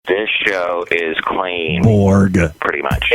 This show is clean. Borg. Pretty much.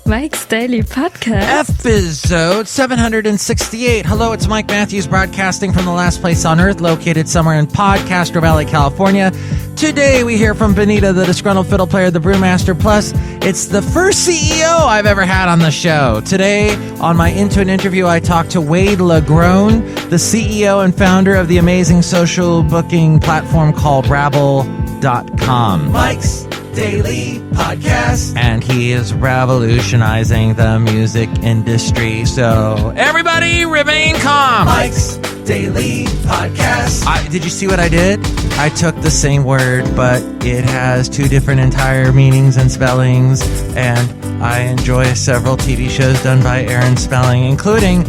Mike's Daily Podcast. Effizode 768. Hello, it's Mike Matthews broadcasting from the last place on earth, located somewhere in PodCastro Valley, California. Today we hear from Benita, the Disgruntled Fiddle Player, the Brewmaster. Plus, it's the first CEO I've ever had on the show. Today, on my Into an Interview, I talked to WADE LAGRONE, the CEO and founder of the amazing social booking platform called RABBL.com. Mike's Daily Podcast. And he is revolutionizing the music industry. So, everybody remain calm. Mike's Daily Podcast. Did you see what I did? I took the same word, but it has two different entire meanings and spellings, and I enjoy several TV shows done by Aaron Spelling, including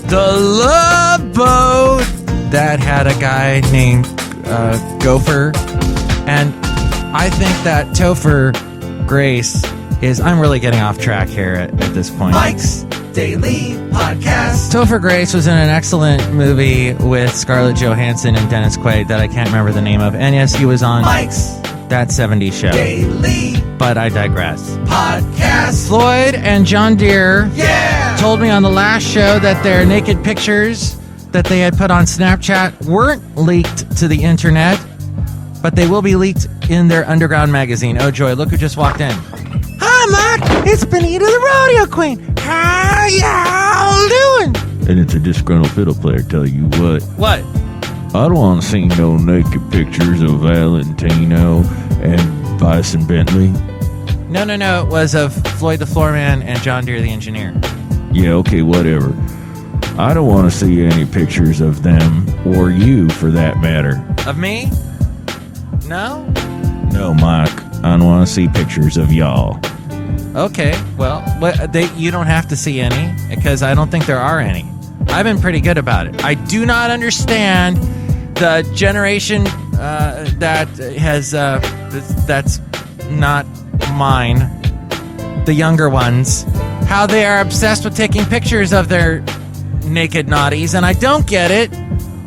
The Love Boat, that had a guy named Gopher, and I think that Topher Grace is... I'm really getting off track here at this point. Mike's Daily Podcast. Topher Grace was in an excellent movie with Scarlett Johansson and Dennis Quaid that I can't remember the name of. And yes, he was on Mike's That 70s Show. Daily. But I digress. Podcast. Floyd and John Deere told me on the last show that their naked pictures that they had put on Snapchat weren't leaked to the internet, but they will be leaked in their underground magazine. Oh, joy, look who just walked in. Hi, Mike. It's Benita, the rodeo queen. How y'all doing? And it's a disgruntled fiddle player, tell you what. What? I don't want to see no naked pictures of Valentino and Bison Bentley. No. It was of Floyd the Floorman and John Deere the engineer. Yeah, okay, whatever. I don't want to see any pictures of them, or you, for that matter. Of me? No? No, Mike. I don't want to see pictures of y'all. Okay, well, you don't have to see any, because I don't think there are any. I've been pretty good about it. I do not understand the generation that has that's not mine, the younger ones, how they are obsessed with taking pictures of their naked naughties, and I don't get it.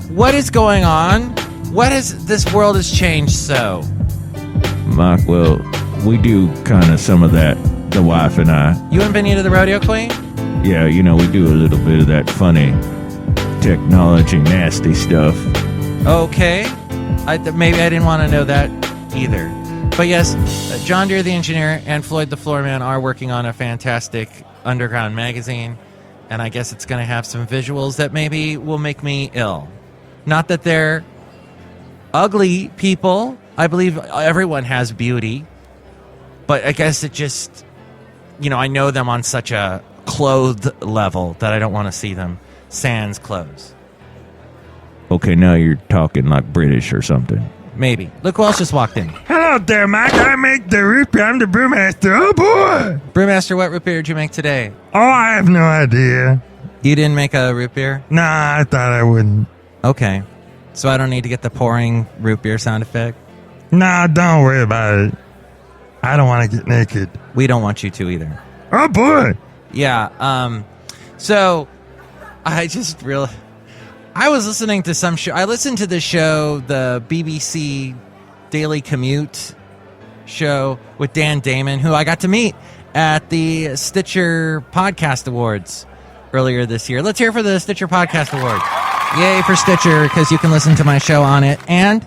What is going on? This world has changed so? Mike, well, we do kind of some of that, the wife and I. You and Benita, the rodeo queen? Yeah, we do a little bit of that funny technology, nasty stuff. Okay. Maybe I didn't want to know that either. But yes, John Deere, the engineer, and Floyd the Floorman are working on a fantastic underground magazine, and I guess it's going to have some visuals that maybe will make me ill. Not that they're ugly people. I believe everyone has beauty, but I guess it just, I know them on such a clothed level that I don't want to see them sans clothes. Okay, now you're talking like British or something. Maybe. Look who else just walked in. Hello there, Mike. I make the root beer. I'm the Brewmaster. Oh, boy. Brewmaster, what root beer did you make today? Oh, I have no idea. You didn't make a root beer? Nah, I thought I wouldn't. Okay. So I don't need to get the pouring root beer sound effect? Nah, don't worry about it. I don't want to get naked. We don't want you to either. Oh, boy. Yeah, so I just realized I was listening to some show. I listened to the show, the BBC Daily Commute show with Dan Damon, who I got to meet at the Stitcher Podcast Awards earlier this year. Let's hear for the Stitcher Podcast Awards. Yay for Stitcher, because you can listen to my show on it, and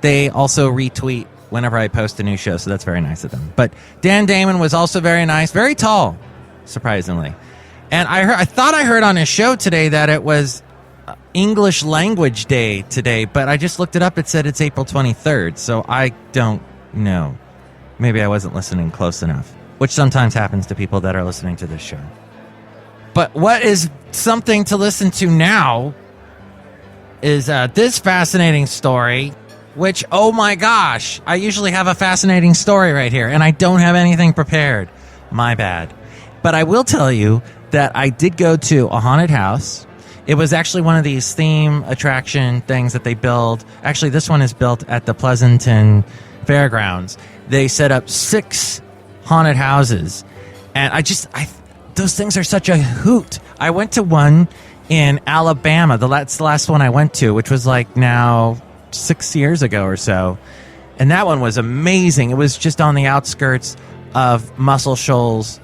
they also retweet whenever I post a new show, so that's very nice of them. But Dan Damon was also very nice, very tall, surprisingly. And I thought I heard on his show today that it was English Language Day today, but I just looked it up. It said it's April 23rd, so I don't know. Maybe I wasn't listening close enough, which sometimes happens to people that are listening to this show. But what is something to listen to now is this fascinating story, which, oh my gosh, I usually have a fascinating story right here, and I don't have anything prepared. My bad. But I will tell you that I did go to a haunted house. It was actually one of these theme attraction things that they build. Actually, this one is built at the Pleasanton Fairgrounds. They set up 6 haunted houses. And those things are such a hoot. I went to one in Alabama. That's the last one I went to, which was like now 6 years ago or so. And that one was amazing. It was just on the outskirts of Muscle Shoals,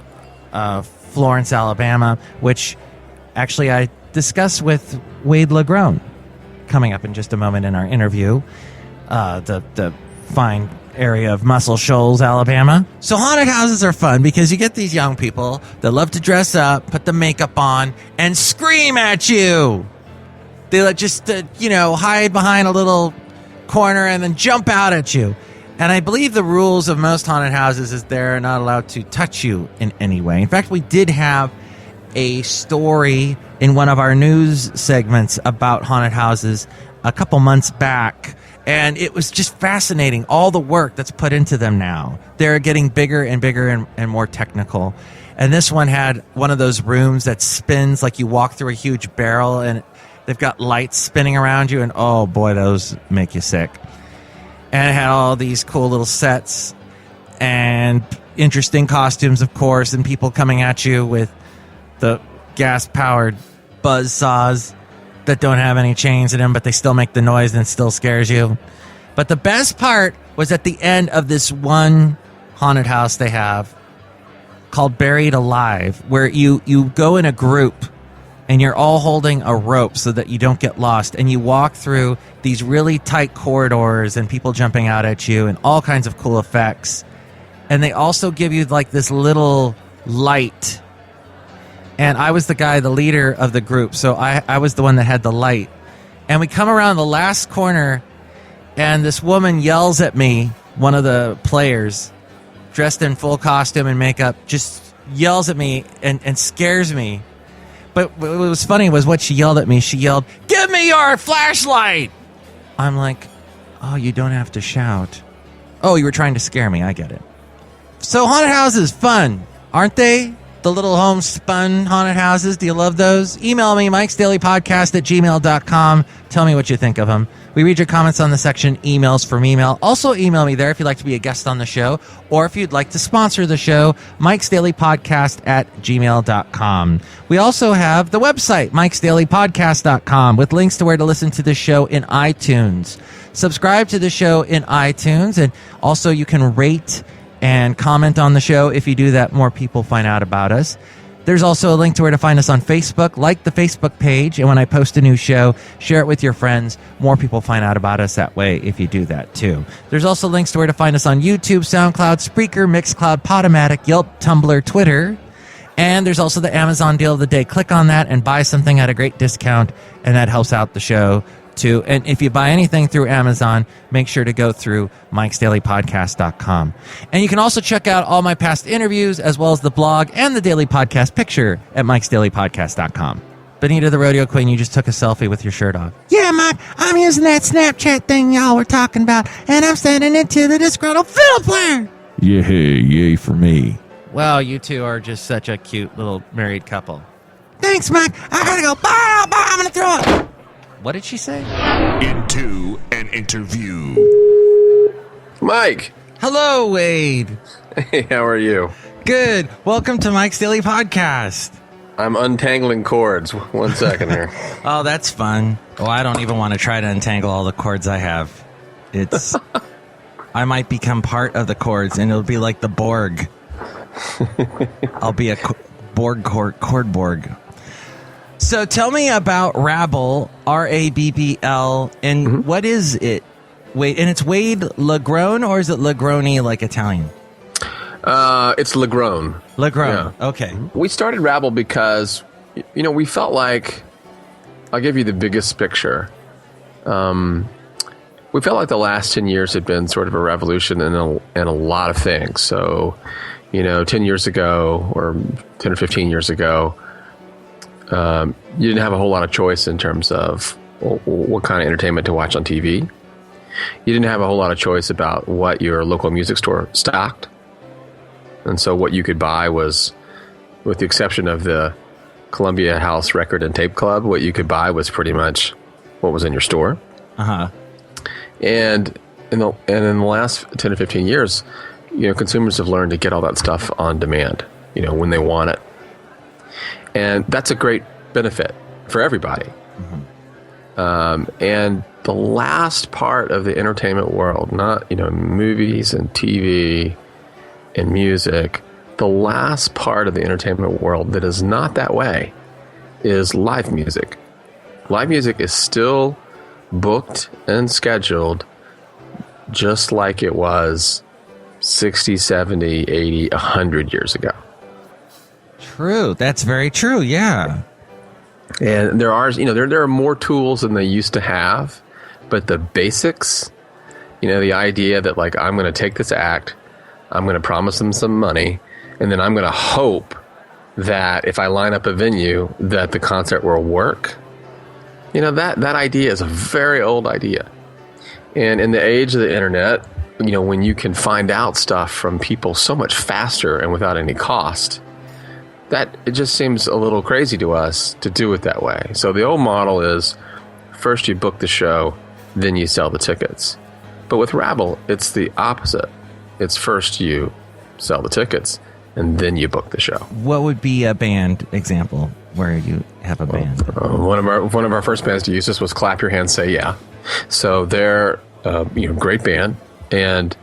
Florence, Alabama, which actually I discuss with WADE LAGRONE coming up in just a moment in our interview. The fine area of Muscle Shoals, Alabama. So haunted houses are fun because you get these young people that love to dress up, put the makeup on, and scream at you. They like just, hide behind a little corner and then jump out at you. And I believe the rules of most haunted houses is they're not allowed to touch you in any way. In fact, we did have a story in one of our news segments about haunted houses a couple months back. And it was just fascinating, all the work that's put into them now. They're getting bigger and bigger and more technical. And this one had one of those rooms that spins like you walk through a huge barrel, and they've got lights spinning around you, and oh boy, those make you sick. And it had all these cool little sets and interesting costumes, of course, and people coming at you with the gas-powered buzz saws that don't have any chains in them, but they still make the noise and it still scares you. But the best part was at the end of this one haunted house they have called Buried Alive, where you go in a group and you're all holding a rope so that you don't get lost, and you walk through these really tight corridors and people jumping out at you and all kinds of cool effects. And they also give you like this little light. And I was the leader of the group, so I was the one that had the light. And we come around the last corner, and this woman yells at me, one of the players, dressed in full costume and makeup, just yells at me and scares me. But what was funny was what she yelled at me. She yelled, "Give me your flashlight!" I'm like, oh, you don't have to shout. Oh, you were trying to scare me. I get it. So haunted houses, fun, aren't they? The little homespun haunted houses. Do you love those? Email me, mikesdailypodcast@gmail.com. Tell me what you think of them. We read your comments on the section emails from email. Also email me there if you'd like to be a guest on the show, or if you'd like to sponsor the show, mikesdailypodcast@gmail.com. We also have the website, mikesdailypodcast.com, with links to where to listen to the show in iTunes. Subscribe to the show in iTunes, and also you can rate and comment on the show. If you do that, more people find out about us. There's also a link to where to find us on Facebook. Like the Facebook page, and when I post a new show, share it with your friends. More people find out about us that way if you do that too. There's also links to where to find us on YouTube, SoundCloud, Spreaker, Mixcloud, Podomatic, Yelp, Tumblr, Twitter. And there's also the Amazon deal of the day. Click on that and buy something at a great discount, and that helps out the show too. And if you buy anything through Amazon, make sure to go through mikesdailypodcast.com. And you can also check out all my past interviews, as well as the blog and the daily podcast picture at mikesdailypodcast.com. Benita, the rodeo queen, you just took a selfie with your shirt off. Yeah, Mike, I'm using that Snapchat thing y'all were talking about, and I'm sending it to the Disgruntled Fiddle Player. Yeah, yay for me. Well, you two are just such a cute little married couple. Thanks, Mike. I gotta go. Bye, I'm gonna throw it. What did she say? Into an interview. Mike. Hello, Wade. Hey, how are you? Good. Welcome to Mike's Daily Podcast. I'm untangling cords. 1 second here. Oh, that's fun. Oh, I don't even want to try to untangle all the cords I have. It's... I might become part of the cords, and it'll be like the Borg. I'll be a cord Borg. So tell me about RABBL, RABBL, and what is it? Wait, and it's WADE LAGRONE, or is it Lagrone like Italian? It's LAGRONE. LAGRONE, Yeah. Okay. We started RABBL because, we felt like, I'll give you the biggest picture. We felt like the last 10 years had been sort of a revolution in a lot of things. So, 10 years ago, or 10 or 15 years ago, you didn't have a whole lot of choice in terms of what kind of entertainment to watch on TV. You didn't have a whole lot of choice about what your local music store stocked. And so what you could buy was, with the exception of the Columbia House Record and Tape Club, what you could buy was pretty much what was in your store. Uh-huh. And in the last 10 or 15 years, consumers have learned to get all that stuff on demand, when they want it. And that's a great benefit for everybody. And the last part of the entertainment world, not, movies and TV and music, the last part of the entertainment world that is not that way is live music. Live music is still booked and scheduled just like it was 60, 70, 80, 100 years ago. True. That's very true. Yeah. And there are, there are more tools than they used to have, but the basics, the idea that like, I'm going to take this act, I'm going to promise them some money, and then I'm going to hope that if I line up a venue that the concert will work. That idea is a very old idea. And in the age of the internet, when you can find out stuff from people so much faster and without any cost, that it just seems a little crazy to us to do it that way. So the old model is first you book the show, then you sell the tickets. But with RABBL, it's the opposite. It's first you sell the tickets, and then you book the show. What would be a band example where you have a band? One of our first bands to use this was Clap Your Hands, Say Yeah. So they're great band, and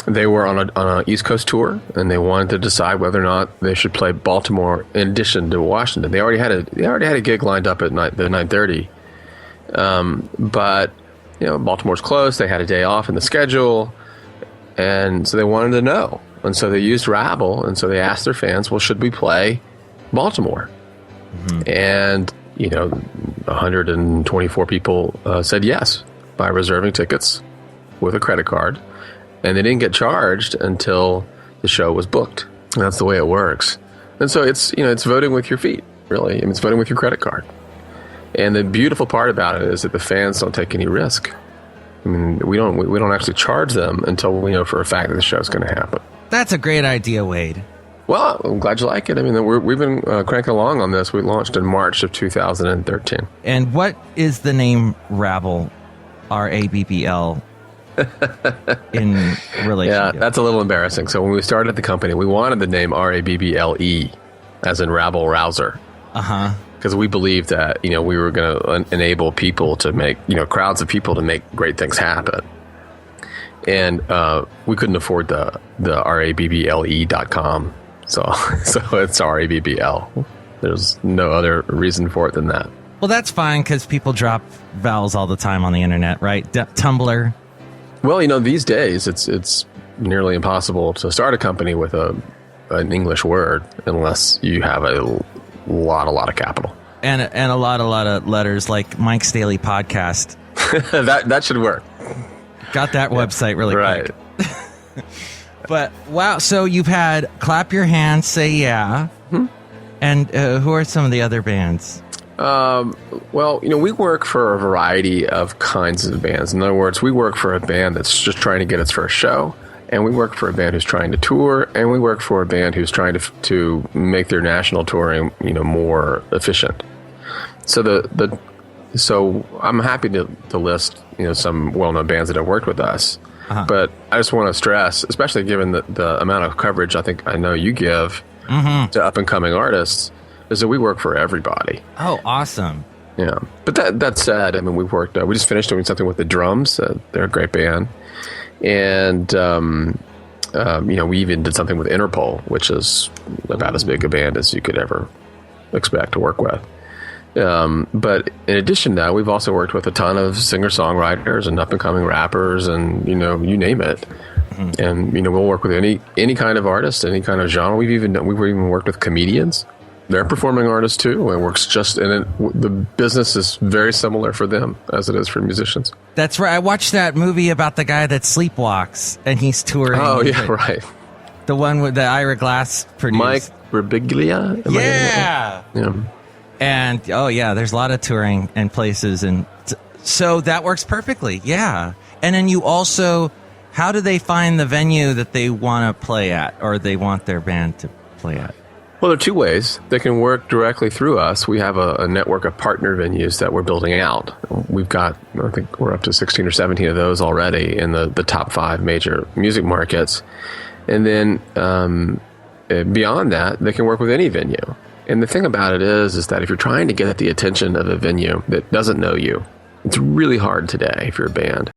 they were on a East Coast tour, and they wanted to decide whether or not they should play Baltimore in addition to Washington. They already had a gig lined up at the 9:30, but Baltimore's close. They had a day off in the schedule, and so they wanted to know. And so they used RABBL, and so they asked their fans, well, should we play Baltimore? Mm-hmm. And, 124 people said yes by reserving tickets with a credit card. And they didn't get charged until the show was booked. And that's the way it works. And so it's voting with your feet, really. I mean, it's voting with your credit card. And the beautiful part about it is that the fans don't take any risk. I mean, we don't actually charge them until we know for a fact that the show's going to happen. That's a great idea, Wade. Well, I'm glad you like it. I mean, we've been cranking along on this. We launched in March of 2013. And what is the name RABBL, RABBL, in relation Yeah, to? that's a little embarrassing. So when we started the company, we wanted the name RABBLE, as in RABBL Rouser. Uh-huh. Because we believed that, we were going to enable people to make, crowds of people to make great things happen. And we couldn't afford the RABBLE.com. So it's RABBL. There's no other reason for it than that. Well, that's fine because people drop vowels all the time on the internet, right? Tumblr. Well, these days it's nearly impossible to start a company with an English word unless you have a lot of capital and a lot of letters, like Mike's Daily Podcast. that should work. Got that website really right. quick. But wow, so you've had Clap Your Hands, Say Yeah, and who are some of the other bands? Well, we work for a variety of kinds of bands. In other words, we work for a band that's just trying to get its first show, and we work for a band who's trying to tour, and we work for a band who's trying to make their national touring, more efficient. So so I'm happy to list, some well-known bands that have worked with us. Uh-huh. But I just want to stress, especially given the amount of coverage I know you give to up-and-coming artists, is that we work for everybody. Oh, awesome. Yeah. But that said, I mean, we just finished doing something with the Drums. They're a great band. And, we even did something with Interpol, which is about as big a band as you could ever expect to work with. But in addition to that, we've also worked with a ton of singer-songwriters and up-and-coming rappers and, you name it. Mm-hmm. And, we'll work with any kind of artist, any kind of genre. We've even worked with comedians. They're performing artists, too. It works the business is very similar for them as it is for musicians. That's right. I watched that movie about the guy that sleepwalks, and he's touring. Oh, yeah, right. The one with the Ira Glass produced. Mike Birbiglia? Yeah. Yeah. And, there's a lot of touring and places. And so that works perfectly. Yeah. And then you also, how do they find the venue that they want to play at or they want their band to play at? Well, there are two ways. They can work directly through us. We have a network of partner venues that we're building out. We've got, I think we're up to 16 or 17 of those already in the top 5 major music markets. And then beyond that, they can work with any venue. And the thing about it is that if you're trying to get the attention of a venue that doesn't know you, it's really hard today if you're a band.